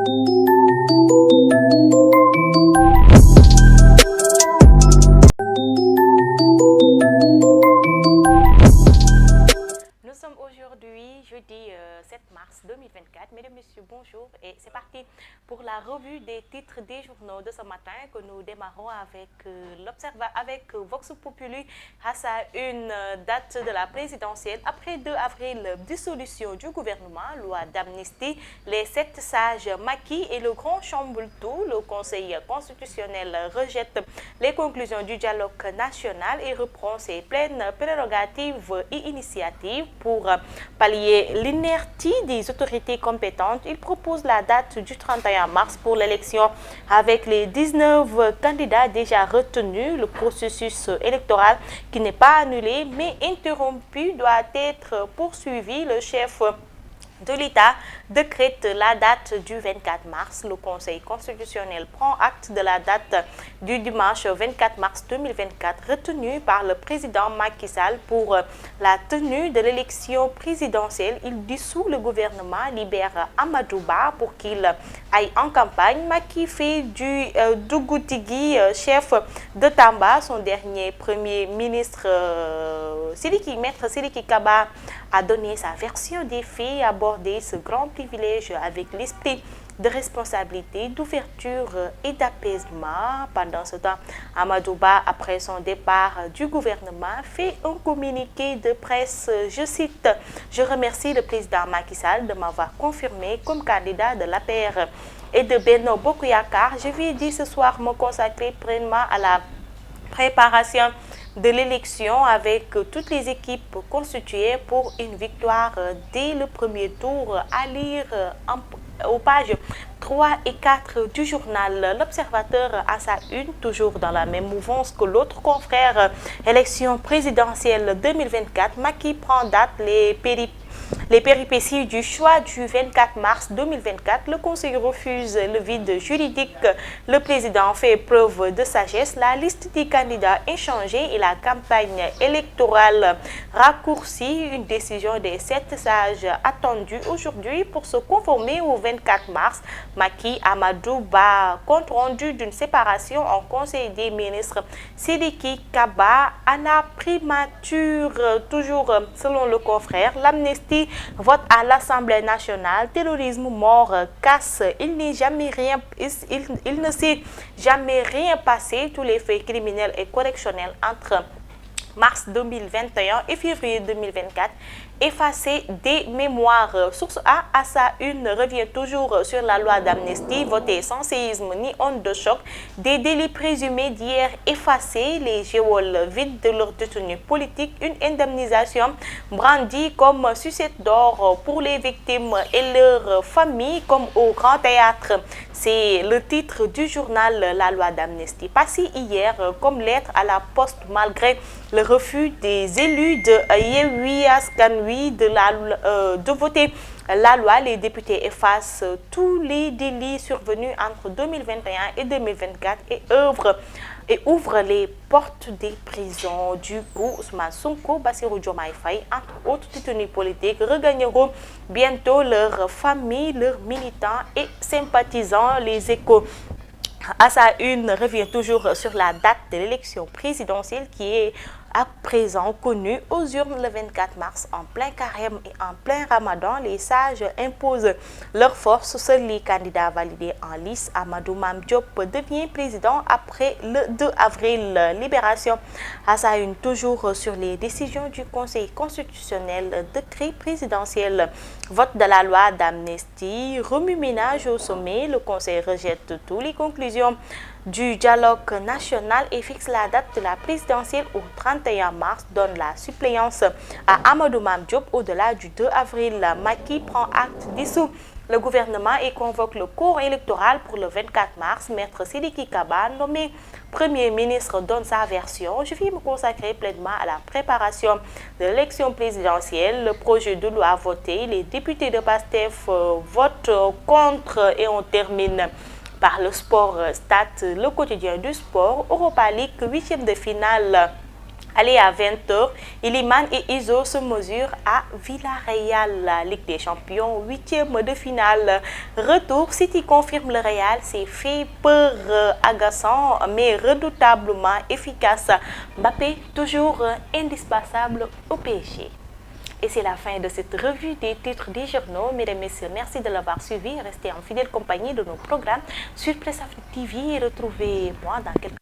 Nous sommes aujourd'hui jeudi 7 mars 2024. Mesdames, Messieurs, bonjour et c'est parti pour la revue des titres des journaux de ce matin que nous démarrons avec Vox Populi à sa une date de la présidentielle. Après 2 avril, dissolution du gouvernement, loi d'amnistie, les 7 sages Macky et le grand chamboule-tout. Le Conseil constitutionnel rejette les conclusions du dialogue national et reprend ses pleines prérogatives et initiatives. Pour pallier l'inertie des autorités compétentes, il propose la date du 31 mars pour l'élection avec les 19 candidats déjà retenus. Le processus électoral qui n'est pas annulé mais interrompu doit être poursuivi. Le chef de l'État décrète la date du 24 mars. Le Conseil constitutionnel prend acte de la date du dimanche 24 mars 2024 retenue par le président Macky Sall pour la tenue de l'élection présidentielle. Il dissout le gouvernement, libère Amadou Ba pour qu'il aille en campagne. Macky fait du Dougoutigui chef de Tamba. Son dernier premier ministre, Maître Sidiki Kaba, a donné sa version des faits et abordé ce grand privilège avec l'esprit de responsabilité, d'ouverture et d'apaisement. Pendant ce temps, Amadou Ba, après son départ du gouvernement, fait un communiqué de presse. Je cite: « Je remercie le président Macky Sall de m'avoir confirmé comme candidat de l'APR et de Benno Bokk Yakaar. Je vais dire ce soir me consacrer pleinement à la préparation de l'élection avec toutes les équipes constituées pour une victoire dès le premier tour » à lire aux pages 3 et 4 du journal L'Observateur à sa une, toujours dans la même mouvance que l'autre confrère. Élection présidentielle 2024, Macky prend date. Les péripéties du choix du 24 mars 2024, le Conseil refuse le vide juridique. Le président fait preuve de sagesse. La liste des candidats est changée et la campagne électorale raccourcie. Une décision des 7 sages attendue aujourd'hui pour se conformer au 24 mars. Macky, Amadou Ba, compte rendu d'une séparation en Conseil des ministres. Sidiki Kaba, Anna primature, toujours selon le confrère. L'amnistie, vote à l'Assemblée nationale. Terrorisme, mort, casse. Il ne s'est jamais rien passé. Tous les faits criminels et correctionnels entre mars 2021 et février 2024 effacés des mémoires. Source A à sa une revient toujours sur la loi d'amnistie votée sans séisme ni onde de choc. Des délits présumés d'hier effacés, les geôles vides de leurs détenus politiques, une indemnisation brandie comme sucette d'or pour les victimes et leurs familles comme au Grand Théâtre. C'est le titre du journal La loi d'amnistie, passé hier comme lettre à la poste malgré le refus des élus de Yewwi Askan Wi de voter la loi. Les députés effacent tous les délits survenus entre 2021 et 2024 et ouvrent les portes des prisons. Du coup, Ousmane Sonko, Bassirou Diomaye Faye, entre autres détenus politiques, regagneront bientôt leurs familles, leurs militants et sympathisants. Les Échos à sa une revient toujours sur la date de l'élection présidentielle qui est à présent connue aux urnes le 24 mars. En plein carême et en plein ramadan, les sages imposent leur force. Seuls les candidats validés en lice. Amadou Mame Diop devient président après le 2 avril. Libération à sa une toujours sur les décisions du Conseil constitutionnel, décret présidentiel, vote de la loi d'amnistie, remue-ménage au sommet. Le Conseil rejette toutes les conclusions du dialogue national et fixe la date de la présidentielle au 31 mars, donne la suppléance à Amadou Mame Diop au-delà du 2 avril. Macky prend acte, dissout le gouvernement et convoque le corps électoral pour le 24 mars. Maître Sidiki Kaba, nommé Premier ministre, donne sa version. Je vais me consacrer pleinement à la préparation de l'élection présidentielle. Le projet de loi voté, les députés de PASTEF votent contre et on termine par le sport. Stade, le quotidien du sport. Europa League, 8e de finale Allez, à 20h, Iliman et Iso se mesurent à Villarreal, la Ligue des Champions, 8e de finale. Retour, City confirme le Real, c'est fait peur agaçant mais redoutablement efficace. Mbappé, toujours indispensable au PSG. Et c'est la fin de cette revue des titres des journaux. Mesdames et messieurs, merci de l'avoir suivi. Restez en fidèle compagnie de nos programmes sur Presse Afrique TV et retrouvez-moi dans quelques